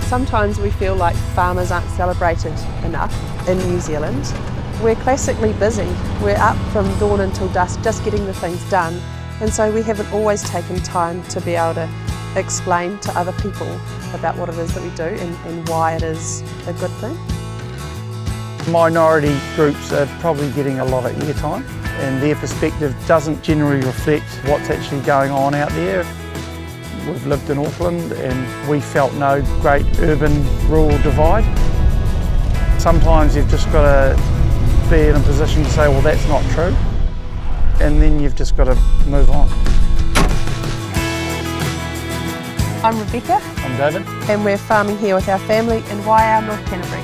Sometimes we feel like farmers aren't celebrated enough in New Zealand. We're classically busy. We're up from dawn until dusk just getting the things done, and so we haven't always taken time to be able to explain to other people about what it is that we do and why it is a good thing. Minority groups are probably getting a lot of airtime, and their perspective doesn't generally reflect what's actually going on out there. We've lived in Auckland and we felt no great urban-rural divide. Sometimes you've just got to be in a position to say, well, that's not true, and then you've just got to move on. I'm Rebecca. I'm David. And we're farming here with our family in Waiau, North Canterbury.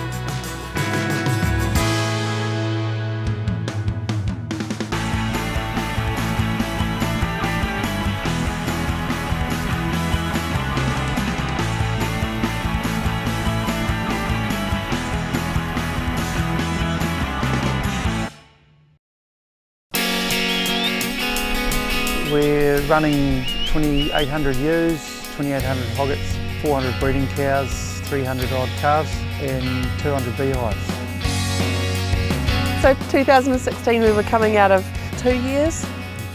We're running 2,800 ewes, 2,800 hoggets, 400 breeding cows, 300 odd calves and 200 beehives. So 2016 we were coming out of 2 years,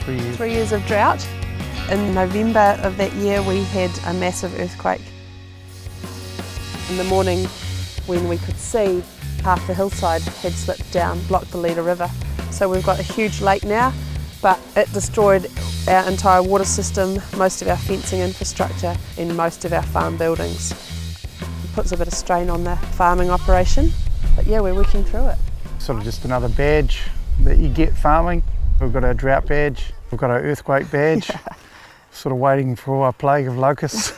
3 years. 3 years of drought. In November of that year we had a massive earthquake. In the morning when we could see, half the hillside had slipped down, blocked the Leader River. So we've got a huge lake now, but it destroyed our entire water system, most of our fencing infrastructure and most of our farm buildings. It puts a bit of strain on the farming operation, but yeah, we're working through it. Sort of just another badge that you get farming. We've got our drought badge, we've got our earthquake badge, yeah. Sort of waiting for a plague of locusts.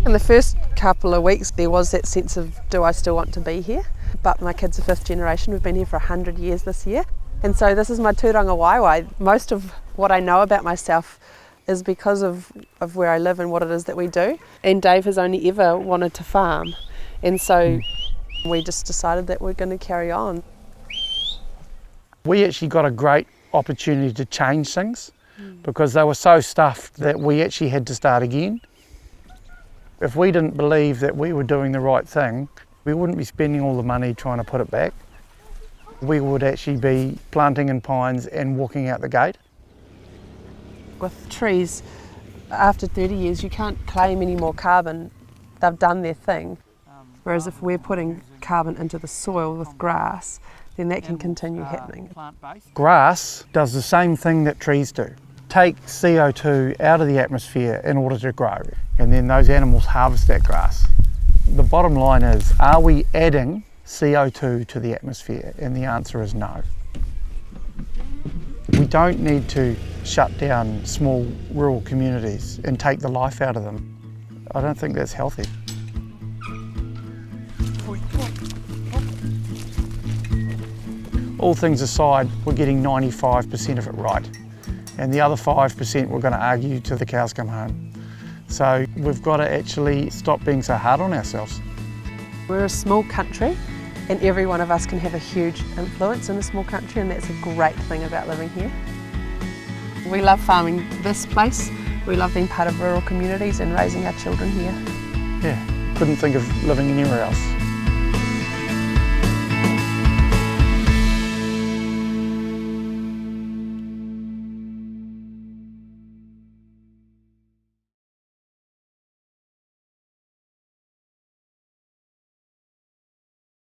In the first couple of weeks there was that sense of, do I still want to be here? But my kids are 5th generation, we've been here for 100 years this year. And so this is my tūranga waiwai. Most of what I know about myself is because of where I live and what it is that we do. And Dave has only ever wanted to farm. And so we just decided that we're going to carry on. We actually got a great opportunity to change things because they were so stuffed that we actually had to start again. If we didn't believe that we were doing the right thing, we wouldn't be spending all the money trying to put it back. We would actually be planting in pines and walking out the gate. With trees, after 30 years you can't claim any more carbon. They've done their thing. Whereas if we're putting carbon into the soil with grass, then that can continue happening. Grass does the same thing that trees do. Take CO2 out of the atmosphere in order to grow, and then those animals harvest that grass. The bottom line is, are we adding CO2 to the atmosphere? And the answer is no. We don't need to shut down small rural communities and take the life out of them. I don't think that's healthy. All things aside, we're getting 95% of it right. And the other 5% we're going to argue till the cows come home. So we've got to actually stop being so hard on ourselves. We're a small country and every one of us can have a huge influence in a small country, and that's a great thing about living here. We love farming this place. We love being part of rural communities and raising our children here. Yeah, couldn't think of living anywhere else.